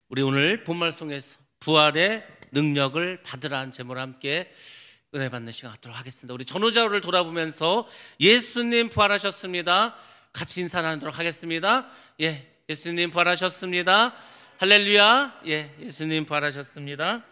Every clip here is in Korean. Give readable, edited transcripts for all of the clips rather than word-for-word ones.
우리 오늘 본말씀에서 부활의 능력을 받으라는 제목으로 함께 은혜 받는 시간 갖도록 하겠습니다. 우리 전후좌우를 돌아보면서 예수님 부활하셨습니다. 같이 인사 나누도록 하겠습니다. 예수님 부활하셨습니다. 할렐루야. 예수님 부활하셨습니다.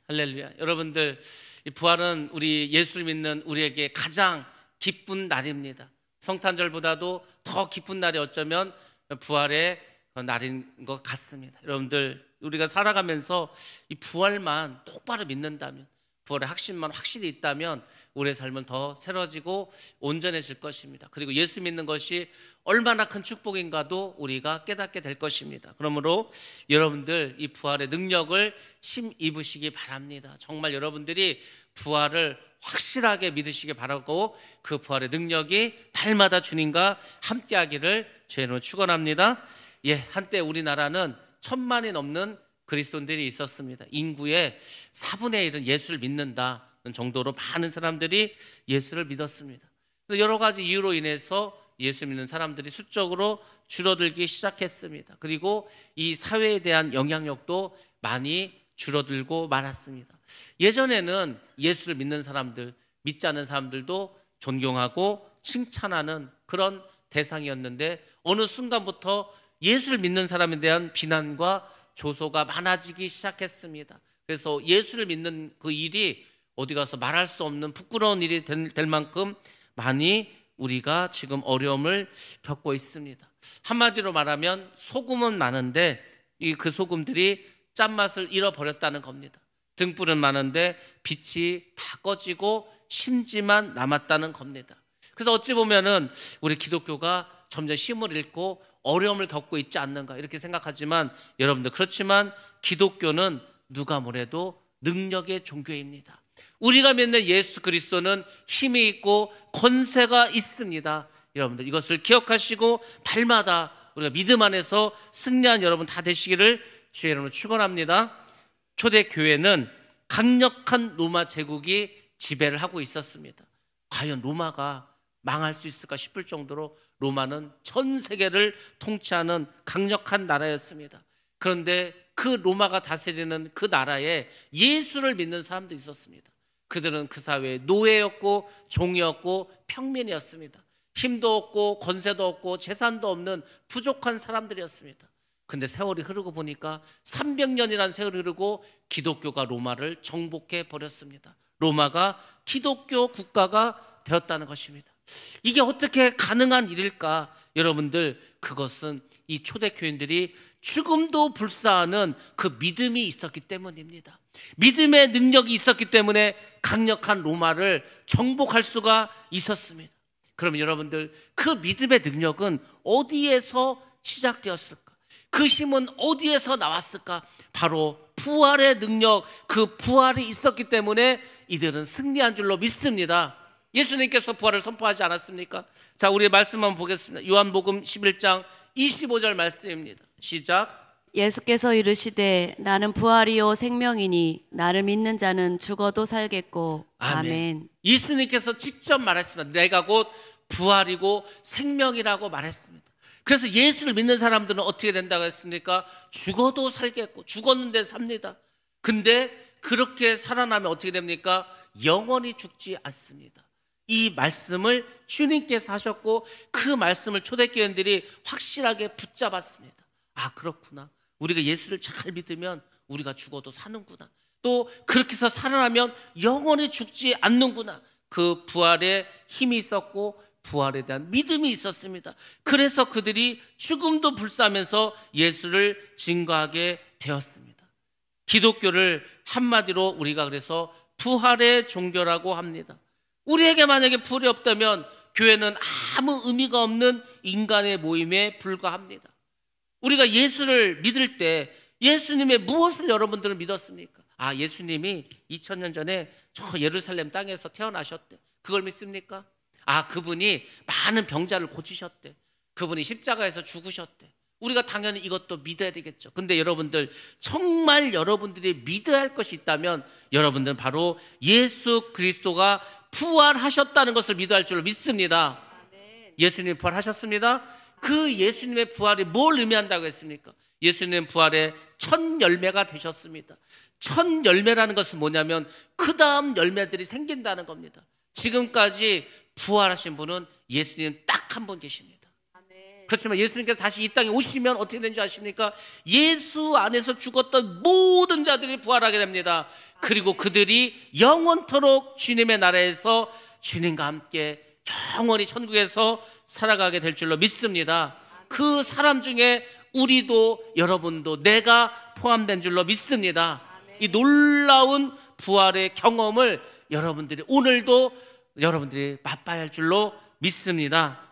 할렐루야. 여러분들, 이 부활은 우리 예수를 믿는 우리에게 가장 기쁜 날입니다. 성탄절보다도 더 기쁜 날이 어쩌면 부활의 날인 것 같습니다. 여러분들, 우리가 살아가면서 이 부활만 똑바로 믿는다면, 부활의 확신만 확실히 있다면 우리의 삶은 더 새로워지고 온전해질 것입니다. 그리고 예수 믿는 것이 얼마나 큰 축복인가도 우리가 깨닫게 될 것입니다. 그러므로 여러분들, 이 부활의 능력을 힘입으시기 바랍니다. 정말 여러분들이 부활을 확실하게 믿으시기 바라고, 그 부활의 능력이 날마다 주님과 함께하기를 주님으로 축원합니다. 한때 우리나라는 1000만이 넘는 그리스도인들이 있었습니다. 인구의 4분의 1은 예수를 믿는다는 정도로 많은 사람들이 예수를 믿었습니다. 여러 가지 이유로 인해서 예수 믿는 사람들이 수적으로 줄어들기 시작했습니다. 그리고 이 사회에 대한 영향력도 많이 줄어들고 말았습니다. 예전에는 예수를 믿는 사람들, 믿지 않는 사람들도 존경하고 칭찬하는 그런 대상이었는데, 어느 순간부터 예수를 믿는 사람에 대한 비난과 조소가 많아지기 시작했습니다. 그래서 예수를 믿는 그 일이 어디 가서 말할 수 없는 부끄러운 일이 될 만큼 많이 우리가 지금 어려움을 겪고 있습니다. 한마디로 말하면 소금은 많은데 그 소금들이 짠맛을 잃어버렸다는 겁니다. 등불은 많은데 빛이 다 꺼지고 심지만 남았다는 겁니다. 그래서 어찌 보면은 우리 기독교가 점점 힘을 잃고 어려움을 겪고 있지 않는가 이렇게 생각하지만, 여러분들, 그렇지만 기독교는 누가 뭐래도 능력의 종교입니다. 우리가 믿는 예수 그리스도는 힘이 있고 권세가 있습니다. 여러분들, 이것을 기억하시고 날마다 우리가 믿음 안에서 승리한 여러분 다 되시기를 주의 이름으로 축원합니다. 초대교회는 강력한 로마 제국이 지배를 하고 있었습니다. 과연 로마가 망할 수 있을까 싶을 정도로 로마는 전 세계를 통치하는 강력한 나라였습니다. 그런데 그 로마가 다스리는 그 나라에 예수를 믿는 사람들이 있었습니다. 그들은 그 사회의 노예였고 종이었고 평민이었습니다. 힘도 없고 권세도 없고 재산도 없는 부족한 사람들이었습니다. 근데 세월이 흐르고 보니까 300년이라는 세월이 흐르고 기독교가 로마를 정복해 버렸습니다. 로마가 기독교 국가가 되었다는 것입니다. 이게 어떻게 가능한 일일까? 여러분들, 그것은 이 초대교인들이 죽음도 불사하는 그 믿음이 있었기 때문입니다. 믿음의 능력이 있었기 때문에 강력한 로마를 정복할 수가 있었습니다. 그러면 여러분들, 그 믿음의 능력은 어디에서 시작되었을까? 그 힘은 어디에서 나왔을까? 바로 부활의 능력, 그 부활이 있었기 때문에 이들은 승리한 줄로 믿습니다. 예수님께서 부활을 선포하지 않았습니까? 자, 우리의 말씀 한번 보겠습니다. 요한복음 11장 25절 말씀입니다. 시작. 예수께서 이르시되 나는 부활이요 생명이니 나를 믿는 자는 죽어도 살겠고. 아멘. 예수님께서 직접 말했습니다. 내가 곧 부활이고 생명이라고 말했습니다. 그래서 예수를 믿는 사람들은 어떻게 된다고 했습니까? 죽어도 살겠고, 죽었는데 삽니다. 근데 그렇게 살아나면 어떻게 됩니까? 영원히 죽지 않습니다. 이 말씀을 주님께서 하셨고, 그 말씀을 초대교인들이 확실하게 붙잡았습니다. 아, 그렇구나. 우리가 예수를 잘 믿으면 우리가 죽어도 사는구나. 또 그렇게 해서 살아나면 영원히 죽지 않는구나. 그 부활에 힘이 있었고 부활에 대한 믿음이 있었습니다. 그래서 그들이 죽음도 불사하면서 예수를 증거하게 되었습니다. 기독교를 한마디로 우리가 그래서 부활의 종교라고 합니다. 우리에게 만약에 부활이 없다면 교회는 아무 의미가 없는 인간의 모임에 불과합니다. 우리가 예수를 믿을 때 예수님의 무엇을 여러분들은 믿었습니까? 아, 예수님이 2000년 전에 저 예루살렘 땅에서 태어나셨대. 그걸 믿습니까? 아, 그분이 많은 병자를 고치셨대. 그분이 십자가에서 죽으셨대. 우리가 당연히 이것도 믿어야 되겠죠. 근데 여러분들, 정말 여러분들이 믿어야 할 것이 있다면 여러분들은 바로 예수 그리스도가 부활하셨다는 것을 믿어야 할 줄로 믿습니다. 예수님이 부활하셨습니다. 그 예수님의 부활이 뭘 의미한다고 했습니까? 예수님 부활의 첫 열매가 되셨습니다. 첫 열매라는 것은 뭐냐면 그 다음 열매들이 생긴다는 겁니다. 지금까지 부활하신 분은 예수님 딱 한 분 계십니다. 그렇지만 예수님께서 다시 이 땅에 오시면 어떻게 되는지 아십니까? 예수 안에서 죽었던 모든 자들이 부활하게 됩니다. 그리고 그들이 영원토록 주님의 나라에서 주님과 함께 영원히 천국에서 살아가게 될 줄로 믿습니다. 그 사람 중에 우리도 여러분도 내가 포함된 줄로 믿습니다. 이 놀라운 부활의 경험을 여러분들이 오늘도 여러분들이 맛봐야 할 줄로 믿습니다.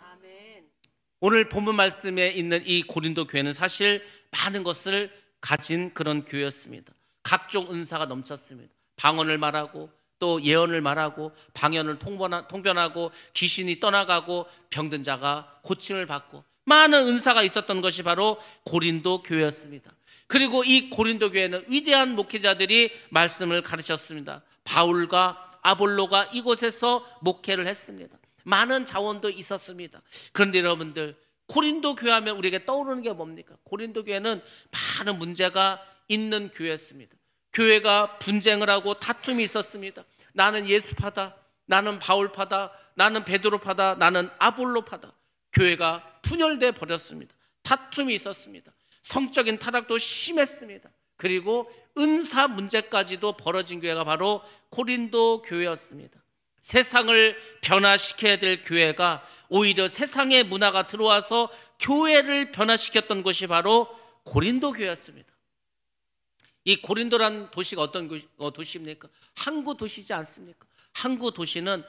오늘 본문 말씀에 있는 이 고린도 교회는 사실 많은 것을 가진 그런 교회였습니다. 각종 은사가 넘쳤습니다. 방언을 말하고 또 예언을 말하고 방언을 통변하고 귀신이 떠나가고 병든 자가 고침을 받고 많은 은사가 있었던 것이 바로 고린도 교회였습니다. 그리고 이 고린도 교회는 위대한 목회자들이 말씀을 가르쳤습니다. 바울과 아볼로가 이곳에서 목회를 했습니다. 많은 자원도 있었습니다. 그런데 여러분들, 고린도 교회 하면 우리에게 떠오르는 게 뭡니까? 고린도 교회는 많은 문제가 있는 교회였습니다. 교회가 분쟁을 하고 다툼이 있었습니다. 나는 예수파다, 나는 바울파다, 나는 베드로파다, 나는 아볼로파다. 교회가 분열돼 버렸습니다. 다툼이 있었습니다. 성적인 타락도 심했습니다. 그리고 은사 문제까지도 벌어진 교회가 바로 고린도 교회였습니다. 세상을 변화시켜야 될 교회가 오히려 세상의 문화가 들어와서 교회를 변화시켰던 곳이 바로 고린도 교회였습니다. 이 고린도라는 도시가 어떤 도시입니까? 항구 도시지 않습니까? 항구 도시는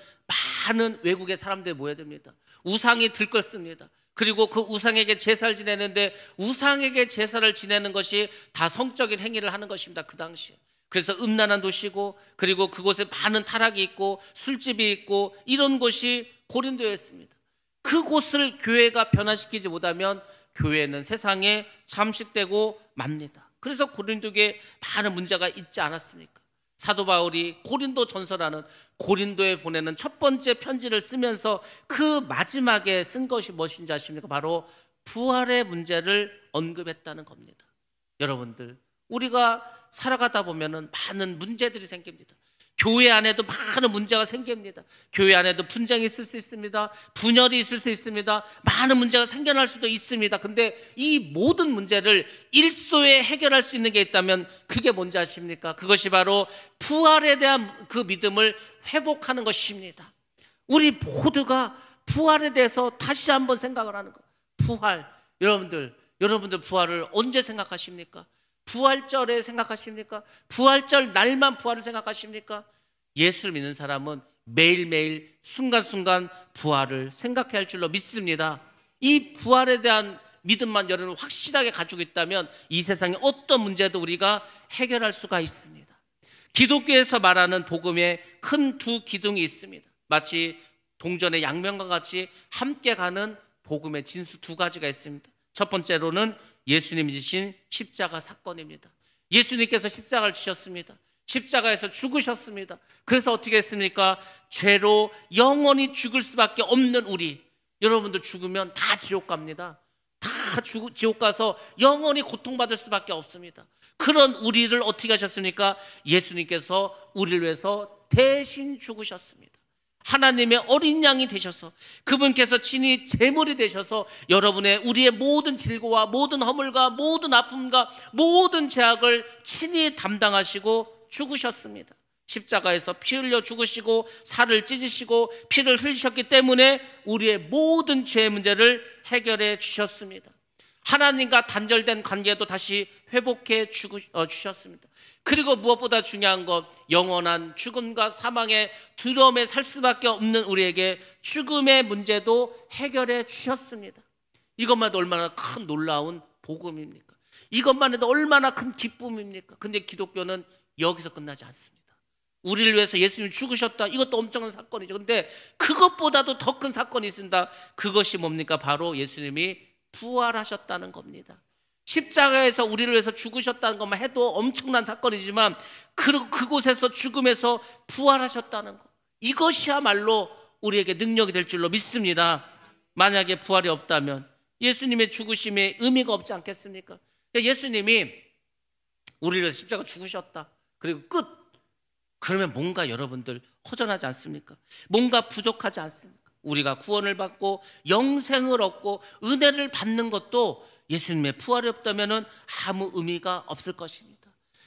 많은 외국의 사람들이 모여듭니다. 우상이 들끓습니다. 그리고 그 우상에게 제사를 지내는데 우상에게 제사를 지내는 것이 다 성적인 행위를 하는 것입니다. 그 당시에. 그래서 음란한 도시고 그리고 그곳에 많은 타락이 있고 술집이 있고 이런 곳이 고린도였습니다. 그곳을 교회가 변화시키지 못하면 교회는 세상에 잠식되고 맙니다. 그래서 고린도에 많은 문제가 있지 않았습니까? 사도 바울이 고린도 전서라는 고린도에 보내는 첫 번째 편지를 쓰면서 그 마지막에 쓴 것이 무엇인지 아십니까? 바로 부활의 문제를 언급했다는 겁니다. 여러분들, 우리가 살아가다 보면은 많은 문제들이 생깁니다. 교회 안에도 많은 문제가 생깁니다. 교회 안에도 분쟁이 있을 수 있습니다. 분열이 있을 수 있습니다. 많은 문제가 생겨날 수도 있습니다. 근데 이 모든 문제를 일소에 해결할 수 있는 게 있다면 그게 뭔지 아십니까? 그것이 바로 부활에 대한 그 믿음을 회복하는 것입니다. 우리 모두가 부활에 대해서 다시 한번 생각을 하는 것. 부활. 여러분들 부활을 언제 생각하십니까? 부활절에 생각하십니까? 부활절 날만 부활을 생각하십니까? 예수를 믿는 사람은 매일매일 순간순간 부활을 생각해야 할 줄로 믿습니다. 이 부활에 대한 믿음만 여러분 확실하게 가지고 있다면 이 세상의 어떤 문제도 우리가 해결할 수가 있습니다. 기독교에서 말하는 복음에 큰 두 기둥이 있습니다. 마치 동전의 양면과 같이 함께 가는 복음의 진수 두 가지가 있습니다. 첫 번째로는 예수님이 지신 십자가 사건입니다. 예수님께서 십자가를 지셨습니다. 십자가에서 죽으셨습니다. 그래서 어떻게 했습니까? 죄로 영원히 죽을 수밖에 없는 우리, 여러분들 죽으면 다 지옥 갑니다. 다 지옥 가서 영원히 고통받을 수밖에 없습니다. 그런 우리를 어떻게 하셨습니까? 예수님께서 우리를 위해서 대신 죽으셨습니다. 하나님의 어린 양이 되셔서 그분께서 친히 제물이 되셔서 여러분의 우리의 모든 질고와 모든 허물과 모든 아픔과 모든 죄악을 친히 담당하시고 죽으셨습니다. 십자가에서 피 흘려 죽으시고 살을 찢으시고 피를 흘리셨기 때문에 우리의 모든 죄의 문제를 해결해 주셨습니다. 하나님과 단절된 관계도 다시 회복해 주셨습니다. 그리고 무엇보다 중요한 것, 영원한 죽음과 사망의 두려움에 살 수밖에 없는 우리에게 죽음의 문제도 해결해 주셨습니다. 이것만 해도 얼마나 큰 놀라운 복음입니까? 이것만 해도 얼마나 큰 기쁨입니까? 근데 기독교는 여기서 끝나지 않습니다. 우리를 위해서 예수님이 죽으셨다, 이것도 엄청난 사건이죠. 근데 그것보다도 더 큰 사건이 있습니다. 그것이 뭡니까? 바로 예수님이 부활하셨다는 겁니다. 십자가에서 우리를 위해서 죽으셨다는 것만 해도 엄청난 사건이지만 그곳에서 죽음에서 부활하셨다는 것, 이것이야말로 우리에게 능력이 될 줄로 믿습니다. 만약에 부활이 없다면 예수님의 죽으심에 의미가 없지 않겠습니까? 예수님이 우리를 위해서 십자가 죽으셨다. 그리고 끝. 그러면 뭔가 여러분들 허전하지 않습니까? 뭔가 부족하지 않습니까? 우리가 구원을 받고 영생을 얻고 은혜를 받는 것도 예수님의 부활이 없다면 아무 의미가 없을 것입니다.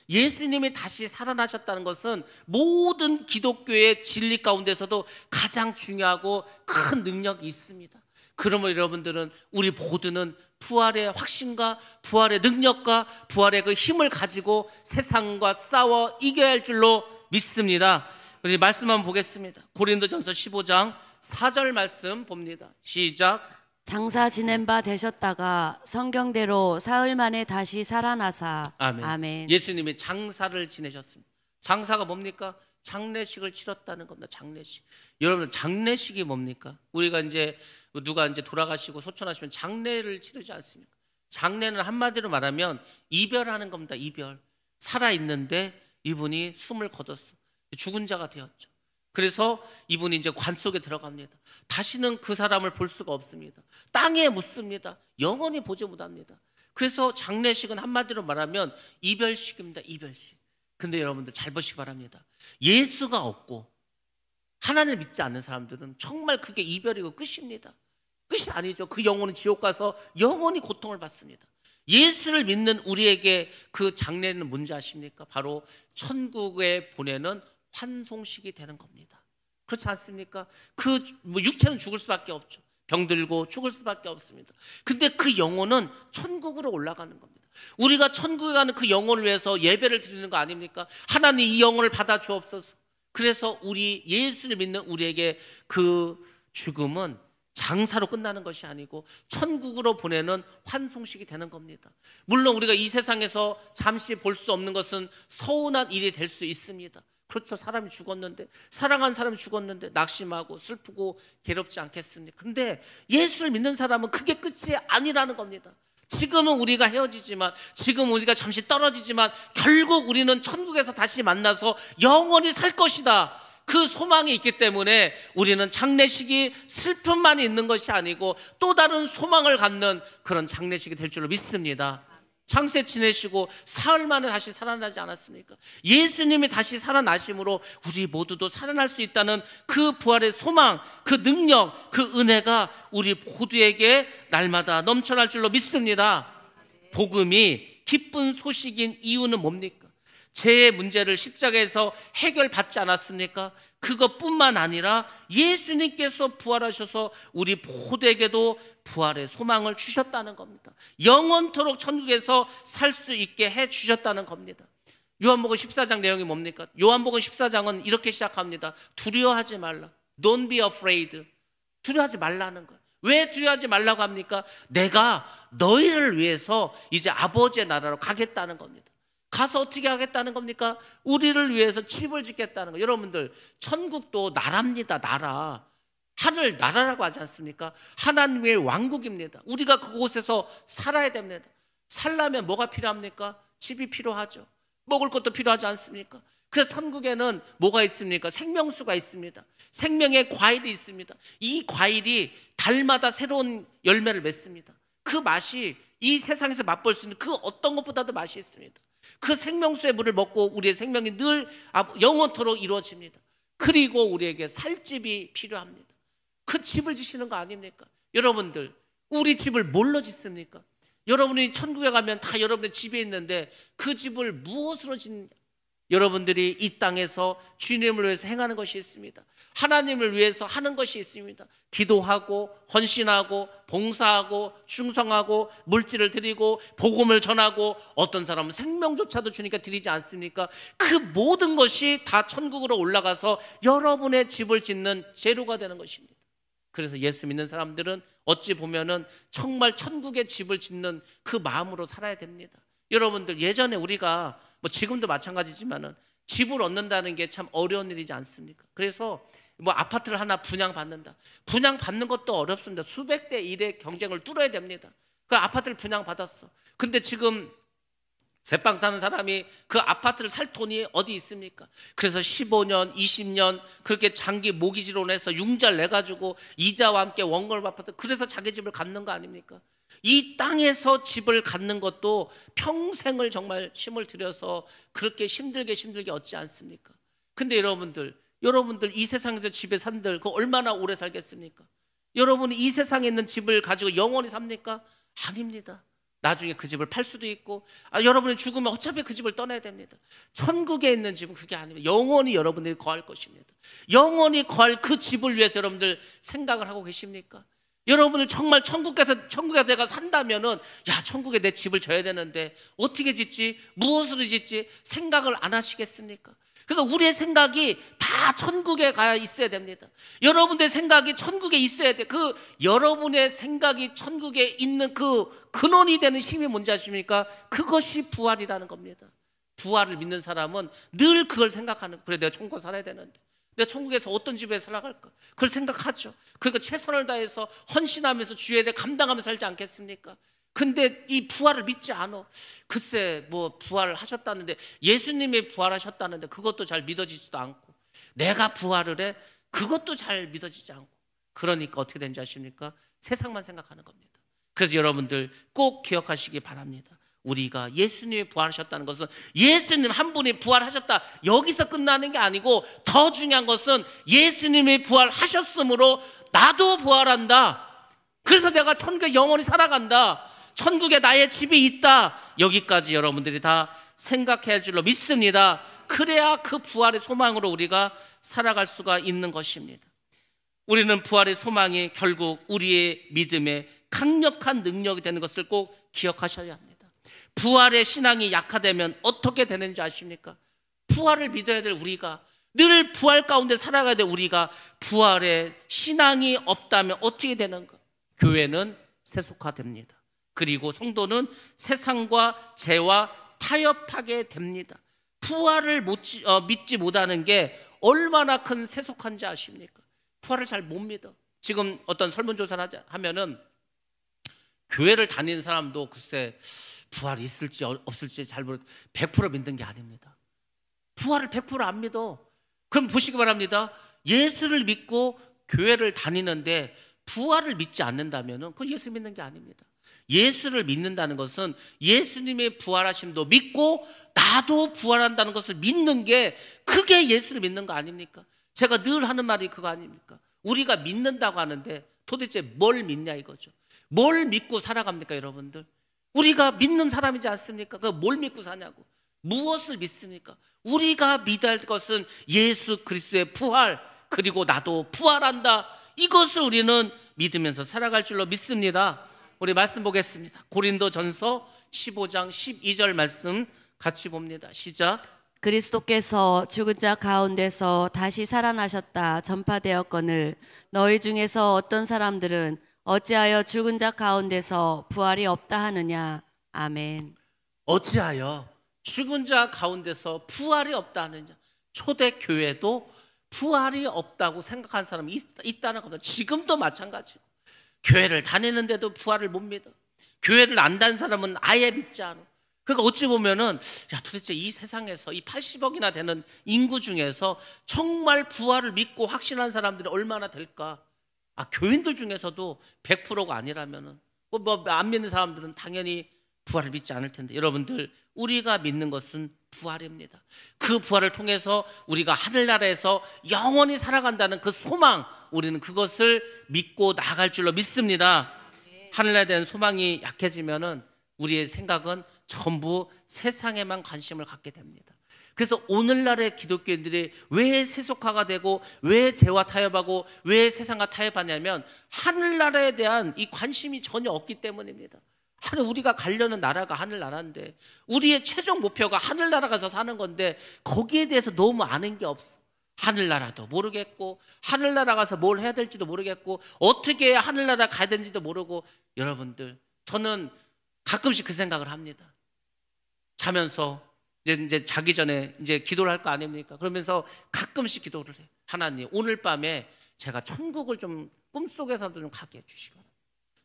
예수님이 다시 살아나셨다는 것은 모든 기독교의 진리 가운데서도 가장 중요하고 큰 능력이 있습니다. 그러면 여러분들은 우리 모두는 부활의 확신과 부활의 능력과 부활의 그 힘을 가지고 세상과 싸워 이겨야 할 줄로 믿습니다. 우리 말씀 한번 보겠습니다. 고린도전서 15장 4절 말씀 봅니다. 시작. 장사 지낸 바 되셨다가 성경대로 사흘 만에 다시 살아나사. 아멘. 아멘. 예수님이 장사를 지내셨습니다. 장사가 뭡니까? 장례식을 치렀다는 겁니다. 장례식. 여러분, 장례식이 뭡니까? 우리가 이제 누가 이제 돌아가시고 소천하시면 장례를 치르지 않습니까? 장례는 한마디로 말하면 이별하는 겁니다. 이별. 살아있는데 이분이 숨을 거뒀어. 죽은 자가 되었죠. 그래서 이분이 이제 관 속에 들어갑니다. 다시는 그 사람을 볼 수가 없습니다. 땅에 묻습니다. 영원히 보지 못합니다. 그래서 장례식은 한마디로 말하면 이별식입니다. 이별식. 근데 여러분들 잘 보시기 바랍니다. 예수가 없고 하나님을 믿지 않는 사람들은 정말 그게 이별이고 끝입니다. 끝이 아니죠. 그 영혼은 지옥 가서 영원히 고통을 받습니다. 예수를 믿는 우리에게 그 장례는 뭔지 아십니까? 바로 천국에 보내는 환송식이 되는 겁니다. 그렇지 않습니까? 그 육체는 죽을 수밖에 없죠. 병들고 죽을 수밖에 없습니다. 근데 그 영혼은 천국으로 올라가는 겁니다. 우리가 천국에 가는 그 영혼을 위해서 예배를 드리는 거 아닙니까? 하나님 이 영혼을 받아 주옵소서. 그래서 우리 예수를 믿는 우리에게 그 죽음은 장사로 끝나는 것이 아니고 천국으로 보내는 환송식이 되는 겁니다. 물론 우리가 이 세상에서 잠시 볼 수 없는 것은 서운한 일이 될 수 있습니다. 그렇죠. 사람이 죽었는데, 사랑한 사람이 죽었는데 낙심하고 슬프고 괴롭지 않겠습니까? 근데 예수를 믿는 사람은 그게 끝이 아니라는 겁니다. 지금은 우리가 헤어지지만, 지금 우리가 잠시 떨어지지만 결국 우리는 천국에서 다시 만나서 영원히 살 것이다. 그 소망이 있기 때문에 우리는 장례식이 슬픔만 있는 것이 아니고 또 다른 소망을 갖는 그런 장례식이 될 줄로 믿습니다. 장세 지내시고 사흘 만에 다시 살아나지 않았습니까? 예수님이 다시 살아나심으로 우리 모두도 살아날 수 있다는 그 부활의 소망, 그 능력, 그 은혜가 우리 모두에게 날마다 넘쳐날 줄로 믿습니다. 복음이 기쁜 소식인 이유는 뭡니까? 죄의 문제를 십자가에서 해결받지 않았습니까? 그것뿐만 아니라 예수님께서 부활하셔서 우리 모두에게도 부활의 소망을 주셨다는 겁니다. 영원토록 천국에서 살 수 있게 해 주셨다는 겁니다. 요한복음 14장 내용이 뭡니까? 요한복음 14장은 이렇게 시작합니다. 두려워하지 말라. Don't be afraid. 두려워하지 말라는 거예요. 왜 두려워하지 말라고 합니까? 내가 너희를 위해서 이제 아버지의 나라로 가겠다는 겁니다. 가서 어떻게 하겠다는 겁니까? 우리를 위해서 집을 짓겠다는 거예요. 여러분들, 천국도 나라입니다. 나라. 하늘 나라라고 하지 않습니까? 하나님의 왕국입니다. 우리가 그곳에서 살아야 됩니다. 살려면 뭐가 필요합니까? 집이 필요하죠. 먹을 것도 필요하지 않습니까? 그래서 천국에는 뭐가 있습니까? 생명수가 있습니다. 생명의 과일이 있습니다. 이 과일이 달마다 새로운 열매를 맺습니다. 그 맛이 이 세상에서 맛볼 수 있는 그 어떤 것보다도 맛이 있습니다. 그 생명수의 물을 먹고 우리의 생명이 늘 영원토록 이루어집니다. 그리고 우리에게 살 집이 필요합니다. 그 집을 지시는 거 아닙니까? 여러분들, 우리 집을 뭘로 짓습니까? 여러분이 천국에 가면 다 여러분의 집에 있는데 그 집을 무엇으로 짓느냐? 여러분들이 이 땅에서 주님을 위해서 행하는 것이 있습니다. 하나님을 위해서 하는 것이 있습니다. 기도하고 헌신하고 봉사하고 충성하고 물질을 드리고 복음을 전하고 어떤 사람은 생명조차도 주니까 드리지 않습니까? 그 모든 것이 다 천국으로 올라가서 여러분의 집을 짓는 재료가 되는 것입니다. 그래서 예수 믿는 사람들은 어찌 보면은 정말 천국의 집을 짓는 그 마음으로 살아야 됩니다. 여러분들, 예전에 우리가 지금도 마찬가지지만은 집을 얻는다는 게 참 어려운 일이지 않습니까? 그래서 아파트를 하나 분양받는다. 분양받는 것도 어렵습니다. 수백 대 1의 경쟁을 뚫어야 됩니다. 그 아파트를 분양받았어. 근데 지금 새빵 사는 사람이 그 아파트를 살 돈이 어디 있습니까? 그래서 15년, 20년 그렇게 장기 모기지로 해서 융자를 내가지고 이자와 함께 원금을 갚아서 그래서 자기 집을 갖는 거 아닙니까? 이 땅에서 집을 갖는 것도 평생을 정말 힘을 들여서 그렇게 힘들게 얻지 않습니까? 근데 여러분들 이 세상에서 집에 산들 그 얼마나 오래 살겠습니까? 여러분이 이 세상에 있는 집을 가지고 영원히 삽니까? 아닙니다. 나중에 그 집을 팔 수도 있고, 여러분이 죽으면 어차피 그 집을 떠나야 됩니다. 천국에 있는 집은 그게 아닙니다. 영원히 여러분들이 거할 것입니다. 영원히 거할 그 집을 위해서 여러분들 생각을 하고 계십니까? 여러분을 정말 천국에 내가 산다면은, 야, 천국에 내 집을 져야 되는데 어떻게 짓지? 무엇으로 짓지? 생각을 안 하시겠습니까? 그러니까 우리의 생각이 다 천국에 가야 있어야 됩니다. 여러분의 생각이 천국에 있어야 돼. 그 여러분의 생각이 천국에 있는 그 근원이 되는 힘이 뭔지 아십니까? 그것이 부활이라는 겁니다. 부활을 믿는 사람은 늘 그걸 생각하는 거예요. 그래, 내가 천국에 살아야 되는데 내가 천국에서 어떤 집에 살아갈까? 그걸 생각하죠. 그러니까 최선을 다해서 헌신하면서 주의 대 감당하면서 살지 않겠습니까? 근데 이 부활을 믿지 않아. 글쎄 뭐 부활을 하셨다는데, 예수님이 부활하셨다는데 그것도 잘 믿어지지도 않고, 내가 부활을 해, 그것도 잘 믿어지지 않고, 그러니까 어떻게 된지 아십니까? 세상만 생각하는 겁니다. 그래서 여러분들 꼭 기억하시기 바랍니다. 우리가 예수님이 부활하셨다는 것은 예수님 한 분이 부활하셨다 여기서 끝나는 게 아니고, 더 중요한 것은 예수님이 부활하셨으므로 나도 부활한다. 그래서 내가 천국에 영원히 살아간다. 천국에 나의 집이 있다. 여기까지 여러분들이 다 생각해야 할 줄로 믿습니다. 그래야 그 부활의 소망으로 우리가 살아갈 수가 있는 것입니다. 우리는 부활의 소망이 결국 우리의 믿음의 강력한 능력이 되는 것을 꼭 기억하셔야 합니다. 부활의 신앙이 약화되면 어떻게 되는지 아십니까? 부활을 믿어야 될 우리가, 늘 부활 가운데 살아가야 될 우리가 부활의 신앙이 없다면 어떻게 되는가? 교회는 세속화됩니다. 그리고 성도는 세상과 죄와 타협하게 됩니다. 부활을 믿지 못하는 게 얼마나 큰 세속한지 아십니까? 부활을 잘 못 믿어. 지금 어떤 설문조사를 하면은 교회를 다니는 사람도 글쎄 부활이 있을지 없을지 잘 모르, 100% 믿는 게 아닙니다. 부활을 100% 안 믿어. 그럼 보시기 바랍니다. 예수를 믿고 교회를 다니는데 부활을 믿지 않는다면은 그건 예수 믿는 게 아닙니다. 예수를 믿는다는 것은 예수님의 부활하심도 믿고 나도 부활한다는 것을 믿는 게, 그게 예수를 믿는 거 아닙니까? 제가 늘 하는 말이 그거 아닙니까? 우리가 믿는다고 하는데 도대체 뭘 믿냐 이거죠. 뭘 믿고 살아갑니까 여러분들? 우리가 믿는 사람이지 않습니까? 그 뭘 믿고 사냐고. 무엇을 믿습니까? 우리가 믿어야 할 것은 예수 그리스도의 부활, 그리고 나도 부활한다. 이것을 우리는 믿으면서 살아갈 줄로 믿습니다. 우리 말씀 보겠습니다. 고린도전서 15장 12절 말씀 같이 봅니다. 시작. 그리스도께서 죽은 자 가운데서 다시 살아나셨다 전파되었거늘 너희 중에서 어떤 사람들은 어찌하여 죽은 자 가운데서 부활이 없다 하느냐. 아멘. 어찌하여 죽은 자 가운데서 부활이 없다 하느냐. 초대교회도 부활이 없다고 생각하는 사람이 있다는 겁니다. 지금도 마찬가지고, 교회를 다니는데도 부활을 못 믿어. 교회를 안 다니는 사람은 아예 믿지 않아. 그러니까 어찌 보면은, 야, 도대체 이 세상에서 이 80억이나 되는 인구 중에서 정말 부활을 믿고 확신한 사람들이 얼마나 될까? 교인들 중에서도 100%가 아니라면은, 뭐 안 믿는 사람들은 당연히 부활을 믿지 않을 텐데, 여러분들, 우리가 믿는 것은 부활입니다. 그 부활을 통해서 우리가 하늘나라에서 영원히 살아간다는 그 소망, 우리는 그것을 믿고 나아갈 줄로 믿습니다. 하늘나라에 대한 소망이 약해지면은 우리의 생각은 전부 세상에만 관심을 갖게 됩니다. 그래서 오늘날의 기독교인들이 왜 세속화가 되고 왜 죄와 타협하고 왜 세상과 타협하냐면 하늘나라에 대한 이 관심이 전혀 없기 때문입니다. 우리가 가려는 나라가 하늘나라인데, 우리의 최종 목표가 하늘나라 가서 사는 건데 거기에 대해서 너무 아는 게 없어. 하늘나라도 모르겠고, 하늘나라 가서 뭘 해야 될지도 모르겠고, 어떻게 해야 하늘나라 가야 되는지도 모르고. 여러분들, 저는 가끔씩 그 생각을 합니다. 자면서 이제 자기 전에 이제 기도를 할 거 아닙니까? 그러면서 가끔씩 기도를 해. 하나님, 오늘 밤에 제가 천국을 좀 꿈속에서도 좀 가게 해주시고,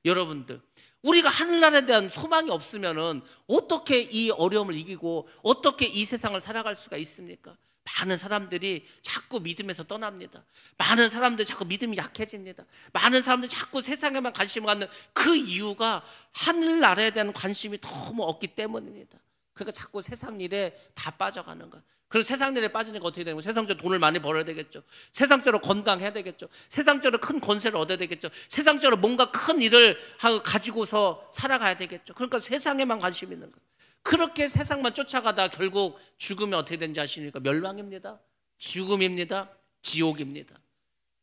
여러분들, 우리가 하늘나라에 대한 소망이 없으면은 어떻게 이 어려움을 이기고 어떻게 이 세상을 살아갈 수가 있습니까? 많은 사람들이 자꾸 믿음에서 떠납니다. 많은 사람들이 자꾸 믿음이 약해집니다. 많은 사람들이 자꾸 세상에만 관심을 갖는 그 이유가 하늘나라에 대한 관심이 너무 없기 때문입니다. 그러니까 자꾸 세상 일에 다 빠져가는 거예요. 그리고 세상 일에 빠지니까 어떻게 되는 거예요? 세상적으로 돈을 많이 벌어야 되겠죠. 세상적으로 건강해야 되겠죠. 세상적으로 큰 권세를 얻어야 되겠죠. 세상적으로 뭔가 큰 일을 가지고서 살아가야 되겠죠. 그러니까 세상에만 관심이 있는 거예요. 그렇게 세상만 쫓아가다 결국 죽으면 어떻게 되는지 아십니까? 멸망입니다. 죽음입니다. 지옥입니다.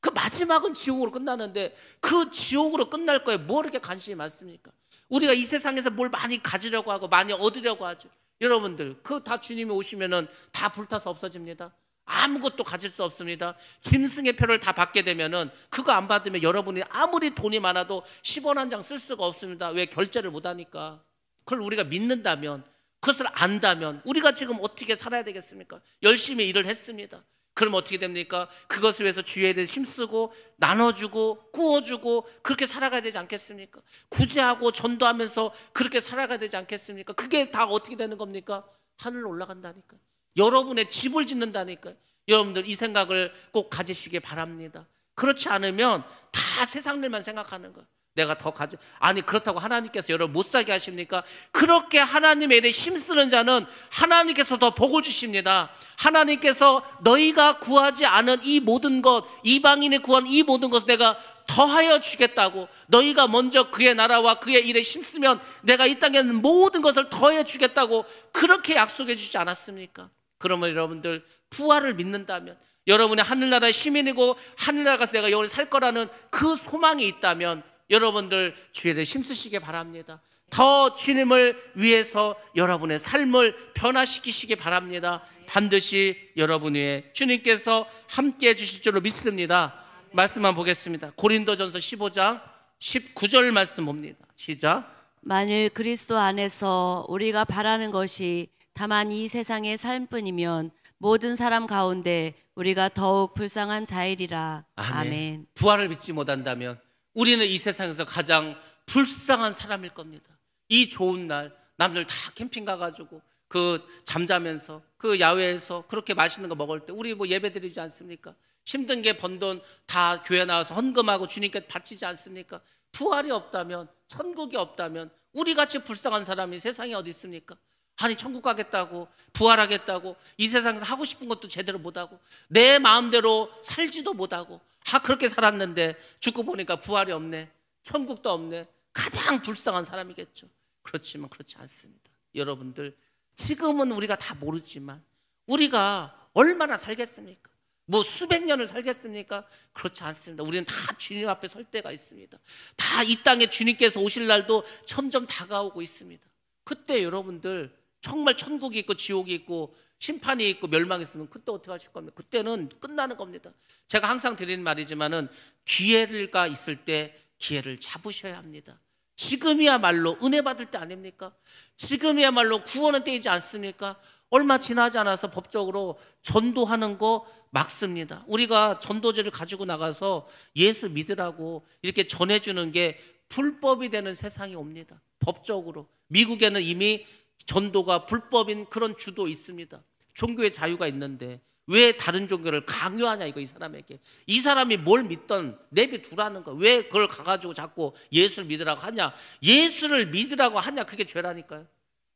그 마지막은 지옥으로 끝나는데 그 지옥으로 끝날 거에 뭐 이렇게 관심이 많습니까? 우리가 이 세상에서 뭘 많이 가지려고 하고 많이 얻으려고 하죠. 여러분들, 그 다 주님이 오시면은 다 불타서 없어집니다. 아무것도 가질 수 없습니다. 짐승의 표를 다 받게 되면은 그거 안 받으면 여러분이 아무리 돈이 많아도 10원 한 장 쓸 수가 없습니다. 왜? 결제를 못 하니까. 그걸 우리가 믿는다면, 그것을 안다면 우리가 지금 어떻게 살아야 되겠습니까? 열심히 일을 했습니다. 그럼 어떻게 됩니까? 그것을 위해서 주위에 대해 힘쓰고 나눠주고 구워주고 그렇게 살아가야 되지 않겠습니까? 구제하고 전도하면서 그렇게 살아가야 되지 않겠습니까? 그게 다 어떻게 되는 겁니까? 하늘로 올라간다니까요. 여러분의 집을 짓는다니까요. 여러분들 이 생각을 꼭 가지시기 바랍니다. 그렇지 않으면 다 세상 일만 생각하는 거예요. 내가 더 가져. 아니, 그렇다고 하나님께서 여러분 못 살게 하십니까? 그렇게 하나님의 일에 힘쓰는 자는 하나님께서 더 복을 주십니다. 하나님께서 너희가 구하지 않은 이 모든 것, 이방인이 구한 이 모든 것을 내가 더하여 주겠다고, 너희가 먼저 그의 나라와 그의 일에 힘쓰면 내가 이 땅에 있는 모든 것을 더해 주겠다고 그렇게 약속해 주지 않았습니까? 그러면 여러분들 부활을 믿는다면, 여러분의 하늘나라의 시민이고 하늘나라 가서 내가 영원히 살 거라는 그 소망이 있다면 여러분들 주에 대해 힘쓰시기 바랍니다. 더 주님을 위해서 여러분의 삶을 변화시키시기 바랍니다. 반드시 여러분 위에 주님께서 함께해 주실 줄로 믿습니다. 말씀만 보겠습니다. 고린도전서 15장 19절 말씀 봅니다. 시작. 만일 그리스도 안에서 우리가 바라는 것이 다만 이 세상의 삶뿐이면 모든 사람 가운데 우리가 더욱 불쌍한 자이리라. 아멘. 부활을 믿지 못한다면 우리는 이 세상에서 가장 불쌍한 사람일 겁니다. 이 좋은 날 남들 다 캠핑 가가지고 그 잠자면서 그 야외에서 그렇게 맛있는 거 먹을 때 우리 뭐 예배 드리지 않습니까? 힘든 게 번 돈 다 교회 나와서 헌금하고 주님께 바치지 않습니까? 부활이 없다면, 천국이 없다면 우리같이 불쌍한 사람이 세상에 어디 있습니까? 아니, 천국 가겠다고, 부활하겠다고 이 세상에서 하고 싶은 것도 제대로 못하고 내 마음대로 살지도 못하고 그렇게 살았는데 죽고 보니까 부활이 없네, 천국도 없네. 가장 불쌍한 사람이겠죠. 그렇지만 그렇지 않습니다. 여러분들, 지금은 우리가 다 모르지만 우리가 얼마나 살겠습니까? 뭐 수백 년을 살겠습니까? 그렇지 않습니다. 우리는 다 주님 앞에 설 때가 있습니다. 다 이 땅에 주님께서 오실 날도 점점 다가오고 있습니다. 그때 여러분들 정말 천국이 있고 지옥이 있고 심판이 있고 멸망이 있으면 그때 어떻게 하실 겁니까? 그때는 끝나는 겁니다. 제가 항상 드리는 말이지만은 기회가 있을 때 기회를 잡으셔야 합니다. 지금이야말로 은혜 받을 때 아닙니까? 지금이야말로 구원의 때이지 않습니까? 얼마 지나지 않아서 법적으로 전도하는 거 막습니다. 우리가 전도지를 가지고 나가서 예수 믿으라고 이렇게 전해주는 게 불법이 되는 세상이 옵니다. 법적으로. 미국에는 이미 전도가 불법인 그런 주도 있습니다. 종교의 자유가 있는데 왜 다른 종교를 강요하냐, 이거 이 사람에게. 이 사람이 뭘 믿던 내비두라는 거. 왜 그걸 가가지고 자꾸 예수를 믿으라고 하냐. 예수를 믿으라고 하냐, 그게 죄라니까요.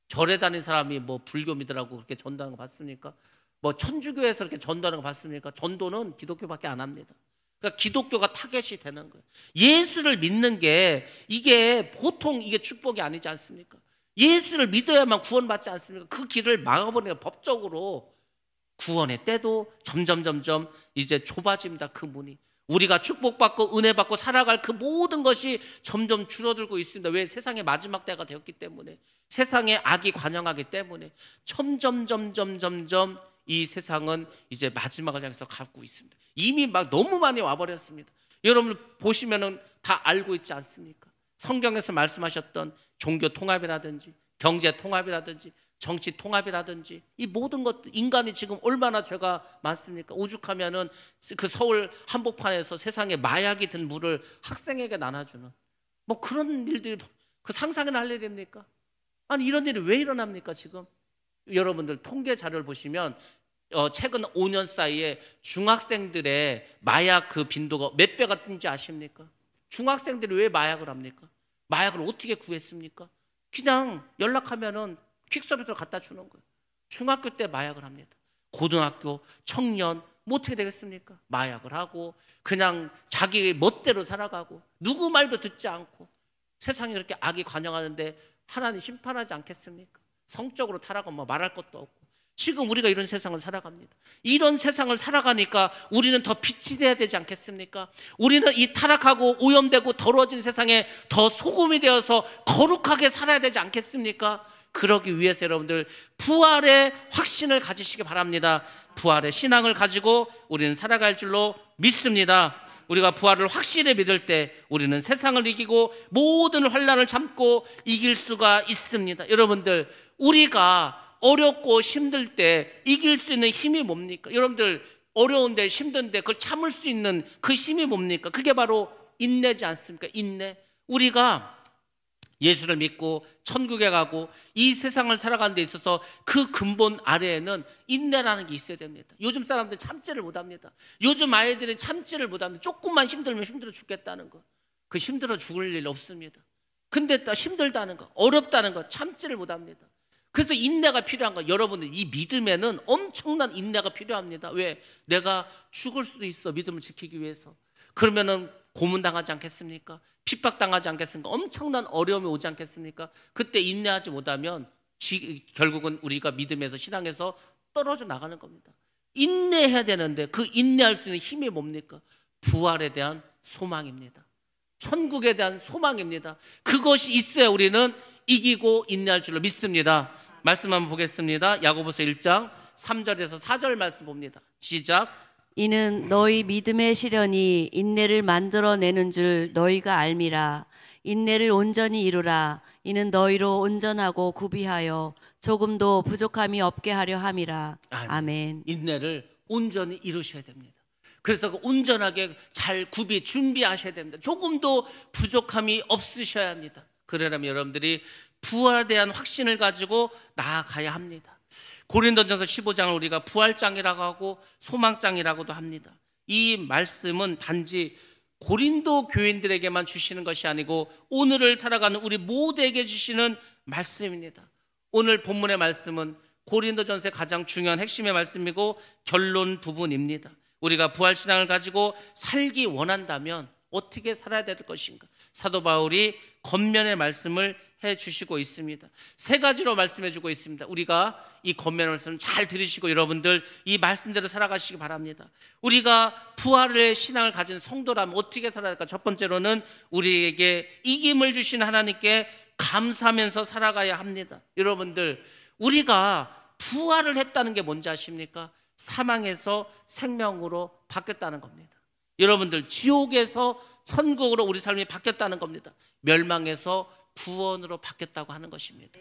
절에 다니는 사람이 뭐 불교 믿으라고 그렇게 전도하는 거 봤습니까? 뭐 천주교에서 그렇게 전도하는 거 봤습니까? 전도는 기독교밖에 안 합니다. 그러니까 기독교가 타겟이 되는 거예요. 예수를 믿는 게 이게 보통 이게 축복이 아니지 않습니까? 예수를 믿어야만 구원받지 않습니까? 그 길을 막아버리는 법적으로 구원의 때도 점점 이제 좁아집니다. 그 문이. 우리가 축복받고 은혜 받고 살아갈 그 모든 것이 점점 줄어들고 있습니다. 왜? 세상의 마지막 때가 되었기 때문에, 세상에 악이 관영하기 때문에 점점 이 세상은 이제 마지막을 향해서 가고 있습니다. 이미 막 너무 많이 와버렸습니다. 여러분 보시면은 다 알고 있지 않습니까? 성경에서 말씀하셨던 종교 통합이라든지 경제 통합이라든지 정치 통합이라든지 이 모든 것들, 인간이 지금 얼마나 죄가 많습니까? 오죽하면은 그 서울 한복판에서 세상에 마약이 든 물을 학생에게 나눠주는, 뭐 그런 일들이 그 상상이나 할 일입니까? 아니 이런 일이 왜 일어납니까 지금? 여러분들 통계 자료를 보시면 최근 5년 사이에 중학생들의 마약 그 빈도가 몇 배가 뜬지 아십니까? 중학생들이 왜 마약을 합니까? 마약을 어떻게 구했습니까? 그냥 연락하면은 퀵서비스로 갖다 주는 거예요. 중학교 때 마약을 합니다. 고등학교, 청년 뭐 어떻게 되겠습니까? 마약을 하고 그냥 자기 멋대로 살아가고 누구 말도 듣지 않고 세상에 그렇게 악이 관영하는데 하나님 심판하지 않겠습니까? 성적으로 타락하면 뭐 말할 것도 없고 지금 우리가 이런 세상을 살아갑니다. 이런 세상을 살아가니까 우리는 더 빛이 돼야 되지 않겠습니까? 우리는 이 타락하고 오염되고 더러워진 세상에 더 소금이 되어서 거룩하게 살아야 되지 않겠습니까? 그러기 위해서 여러분들 부활의 확신을 가지시기 바랍니다. 부활의 신앙을 가지고 우리는 살아갈 줄로 믿습니다. 우리가 부활을 확실히 믿을 때 우리는 세상을 이기고 모든 환난을 참고 이길 수가 있습니다. 여러분들 우리가 어렵고 힘들 때 이길 수 있는 힘이 뭡니까? 여러분들 어려운데 힘든데 그걸 참을 수 있는 그 힘이 뭡니까? 그게 바로 인내지 않습니까? 인내. 우리가 예수를 믿고 천국에 가고 이 세상을 살아가는 데 있어서 그 근본 아래에는 인내라는 게 있어야 됩니다. 요즘 사람들 참지를 못합니다. 요즘 아이들이 참지를 못합니다. 조금만 힘들면 힘들어 죽겠다는 거. 그 힘들어 죽을 일 없습니다. 근데 또 힘들다는 거, 어렵다는 거 참지를 못합니다. 그래서 인내가 필요한 거. 여러분들 이 믿음에는 엄청난 인내가 필요합니다. 왜? 내가 죽을 수도 있어, 믿음을 지키기 위해서. 그러면은 고문당하지 않겠습니까? 핍박당하지 않겠습니까? 엄청난 어려움이 오지 않겠습니까? 그때 인내하지 못하면 결국은 우리가 믿음에서 신앙에서 떨어져 나가는 겁니다. 인내해야 되는데 그 인내할 수 있는 힘이 뭡니까? 부활에 대한 소망입니다. 천국에 대한 소망입니다. 그것이 있어야 우리는 이기고 인내할 줄로 믿습니다. 말씀 한번 보겠습니다. 야고보서 1장 3절에서 4절 말씀 봅니다. 시작. 이는 너희 믿음의 시련이 인내를 만들어내는 줄 너희가 알미라. 인내를 온전히 이루라. 이는 너희로 온전하고 구비하여 조금도 부족함이 없게 하려 함이라. 아멘. 인내를 온전히 이루셔야 됩니다. 그래서 온전하게 잘 준비하셔야 됩니다. 조금도 부족함이 없으셔야 합니다. 그러려면 여러분들이 부활에 대한 확신을 가지고 나아가야 합니다. 고린도전서 15장을 우리가 부활장이라고 하고 소망장이라고도 합니다. 이 말씀은 단지 고린도 교인들에게만 주시는 것이 아니고 오늘을 살아가는 우리 모두에게 주시는 말씀입니다. 오늘 본문의 말씀은 고린도전서의 가장 중요한 핵심의 말씀이고 결론 부분입니다. 우리가 부활신앙을 가지고 살기 원한다면 어떻게 살아야 될 것인가? 사도 바울이 겉면의 말씀을 해주시고 있습니다. 세 가지로 말씀해 주고 있습니다. 우리가 이 겉면의 말씀 잘 들으시고 여러분들 이 말씀대로 살아가시기 바랍니다. 우리가 부활의 신앙을 가진 성도라면 어떻게 살아야 할까? 첫 번째로는 우리에게 이김을 주신 하나님께 감사하면서 살아가야 합니다. 여러분들 우리가 부활을 했다는 게 뭔지 아십니까? 사망에서 생명으로 바뀌었다는 겁니다. 여러분들 지옥에서 천국으로 우리 삶이 바뀌었다는 겁니다. 멸망에서 구원으로 바뀌었다고 하는 것입니다.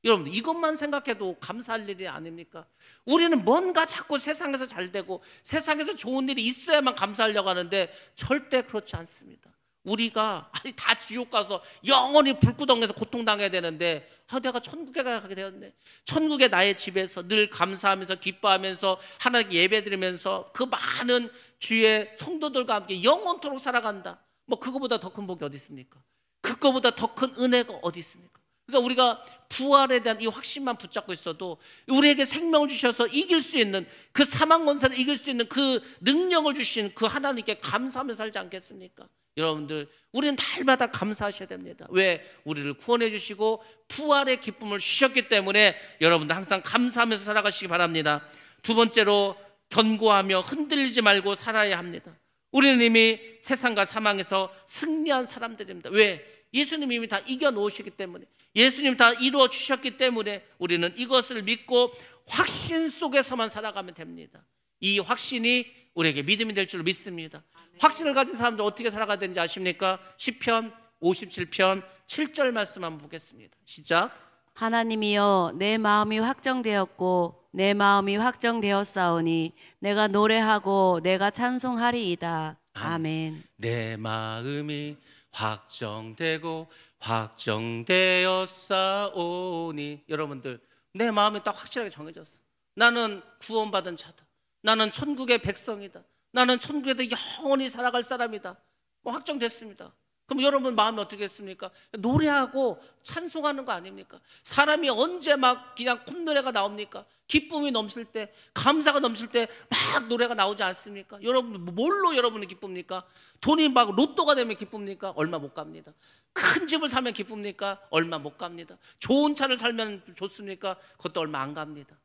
여러분들 이것만 생각해도 감사할 일이 아닙니까? 우리는 뭔가 자꾸 세상에서 잘 되고 세상에서 좋은 일이 있어야만 감사하려고 하는데 절대 그렇지 않습니다. 우리가 다 지옥 가서 영원히 불구덩에서 고통당해야 되는데 내가 천국에 가게 되었네. 천국의 나의 집에서 늘 감사하면서 기뻐하면서 하나님께 예배드리면서 그 많은 주의 성도들과 함께 영원토록 살아간다. 뭐 그거보다 더 큰 복이 어디 있습니까? 그거보다 더 큰 은혜가 어디 있습니까? 그러니까 우리가 부활에 대한 이 확신만 붙잡고 있어도 우리에게 생명을 주셔서 이길 수 있는 그 사망 권세를 이길 수 있는 그 능력을 주신 그 하나님께 감사하며 살지 않겠습니까? 여러분들 우리는 날마다 감사하셔야 됩니다. 왜? 우리를 구원해 주시고 부활의 기쁨을 주셨기 때문에 여러분들 항상 감사하면서 살아가시기 바랍니다. 두 번째로 견고하며 흔들리지 말고 살아야 합니다. 우리는 이미 세상과 사망에서 승리한 사람들입니다. 왜? 예수님이 이미 다 이겨놓으시기 때문에, 예수님이 다 이루어 주셨기 때문에 우리는 이것을 믿고 확신 속에서만 살아가면 됩니다. 이 확신이 우리에게 믿음이 될 줄 믿습니다. 확신을 가진 사람들 어떻게 살아가야 되는지 아십니까? 시편 57편 7절 말씀 한번 보겠습니다. 시작. 하나님이여 내 마음이 확정되었고 내 마음이 확정되었사오니 내가 노래하고 내가 찬송하리이다. 아멘. 내 마음이 확정되고 확정되었사오니. 여러분들, 내 마음이 딱 확실하게 정해졌어. 나는 구원받은 자다. 나는 천국의 백성이다. 나는 천국에서 영원히 살아갈 사람이다. 뭐 확정됐습니다. 그럼 여러분 마음이 어떻게 했습니까? 노래하고 찬송하는 거 아닙니까? 사람이 언제 막 그냥 콧노래가 나옵니까? 기쁨이 넘칠 때, 감사가 넘칠 때 막 노래가 나오지 않습니까? 여러분, 뭘로 여러분이 기쁩니까? 돈이 막 로또가 되면 기쁩니까? 얼마 못 갑니다. 큰 집을 사면 기쁩니까? 얼마 못 갑니다. 좋은 차를 살면 좋습니까? 그것도 얼마 안 갑니다.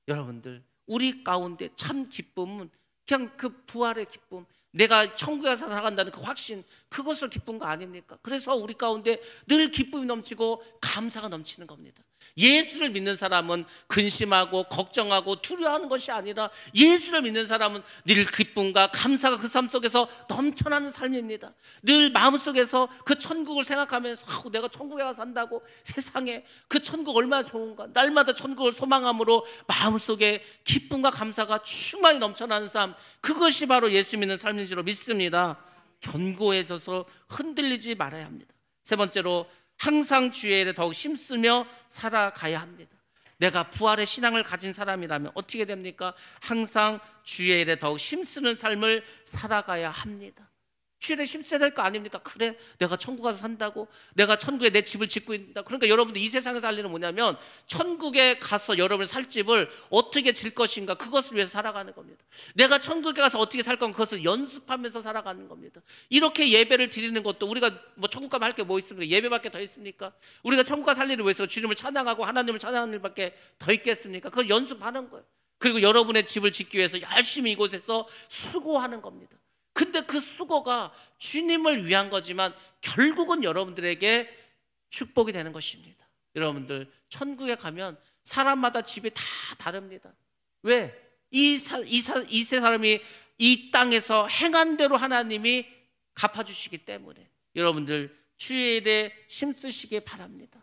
여러분들, 우리 가운데 참 기쁨은 그냥 그 부활의 기쁨, 내가 천국에 살아간다는 그 확신, 그것을 기쁜 거 아닙니까? 그래서 우리 가운데 늘 기쁨이 넘치고 감사가 넘치는 겁니다. 예수를 믿는 사람은 근심하고 걱정하고 두려워하는 것이 아니라, 예수를 믿는 사람은 늘 기쁨과 감사가 그 삶 속에서 넘쳐나는 삶입니다. 늘 마음속에서 그 천국을 생각하면서 내가 천국에 가서 산다고, 세상에 그 천국 얼마나 좋은가, 날마다 천국을 소망함으로 마음속에 기쁨과 감사가 충만히 넘쳐나는 삶, 그것이 바로 예수 믿는 삶인 줄 믿습니다. 견고해져서 흔들리지 말아야 합니다. 세 번째로, 항상 주의 일에 더욱 힘쓰며 살아가야 합니다. 내가 부활의 신앙을 가진 사람이라면 어떻게 됩니까? 항상 주의 일에 더욱 힘쓰는 삶을 살아가야 합니다. 주의 일에 힘써야 될 거 아닙니까? 그래, 내가 천국 가서 산다고, 내가 천국에 내 집을 짓고 있다. 그러니까 여러분들 이 세상에서 할 일은 뭐냐면, 천국에 가서 여러분이 살 집을 어떻게 질 것인가, 그것을 위해서 살아가는 겁니다. 내가 천국에 가서 어떻게 살 건가, 그것을 연습하면서 살아가는 겁니다. 이렇게 예배를 드리는 것도, 우리가 뭐 천국 가면 할 게 뭐 있습니까? 예배밖에 더 있습니까? 우리가 천국 가서 할 일을 위해서 주님을 찬양하고 하나님을 찬양하는 일밖에 더 있겠습니까? 그걸 연습하는 거예요. 그리고 여러분의 집을 짓기 위해서 열심히 이곳에서 수고하는 겁니다. 근데 그 수고가 주님을 위한 거지만 결국은 여러분들에게 축복이 되는 것입니다. 여러분들, 천국에 가면 사람마다 집이 다 다릅니다. 왜? 이 세 사람이 이 땅에서 행한 대로 하나님이 갚아주시기 때문에 여러분들 주일에 힘쓰시기 바랍니다.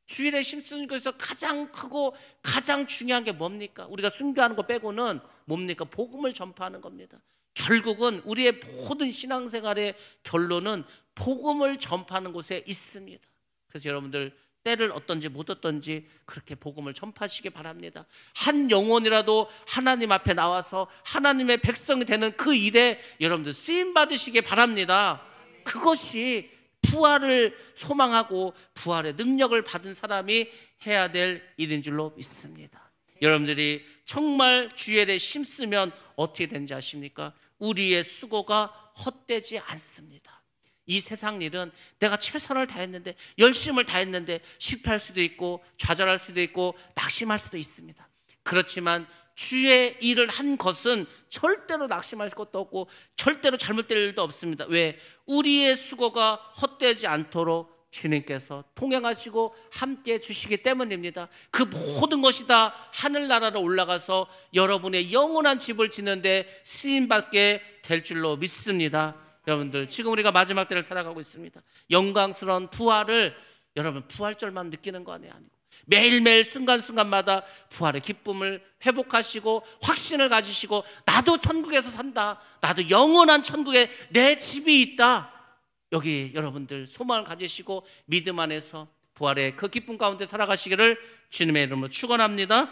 주일에 힘쓰는 것에서 가장 크고 가장 중요한 게 뭡니까? 우리가 순교하는 거 빼고는 뭡니까? 복음을 전파하는 겁니다. 결국은 우리의 모든 신앙생활의 결론은 복음을 전파하는 곳에 있습니다. 그래서 여러분들, 때를 어떤지 못 어떤지 그렇게 복음을 전파하시기 바랍니다. 한 영혼이라도 하나님 앞에 나와서 하나님의 백성이 되는 그 일에 여러분들 쓰임 받으시기 바랍니다. 그것이 부활을 소망하고 부활의 능력을 받은 사람이 해야 될 일인 줄로 믿습니다. 여러분들이 정말 주의 일에 힘쓰면 어떻게 되는지 아십니까? 우리의 수고가 헛되지 않습니다. 이 세상 일은 내가 최선을 다했는데, 열심을 다했는데 실패할 수도 있고 좌절할 수도 있고 낙심할 수도 있습니다. 그렇지만 주의 일을 한 것은 절대로 낙심할 것도 없고 절대로 잘못될 일도 없습니다. 왜? 우리의 수고가 헛되지 않도록 주님께서 통행하시고 함께 해주시기 때문입니다. 그 모든 것이 다 하늘나라로 올라가서 여러분의 영원한 집을 짓는데 쓰임받게 될 줄로 믿습니다. 여러분들, 지금 우리가 마지막 때를 살아가고 있습니다. 영광스러운 부활을, 여러분 부활절만 느끼는 거 아니고 매일매일 순간순간마다 부활의 기쁨을 회복하시고 확신을 가지시고, 나도 천국에서 산다, 나도 영원한 천국에 내 집이 있다, 여기 여러분들 소망을 가지시고 믿음 안에서 부활의 그 기쁨 가운데 살아가시기를 주님의 이름으로 축원합니다.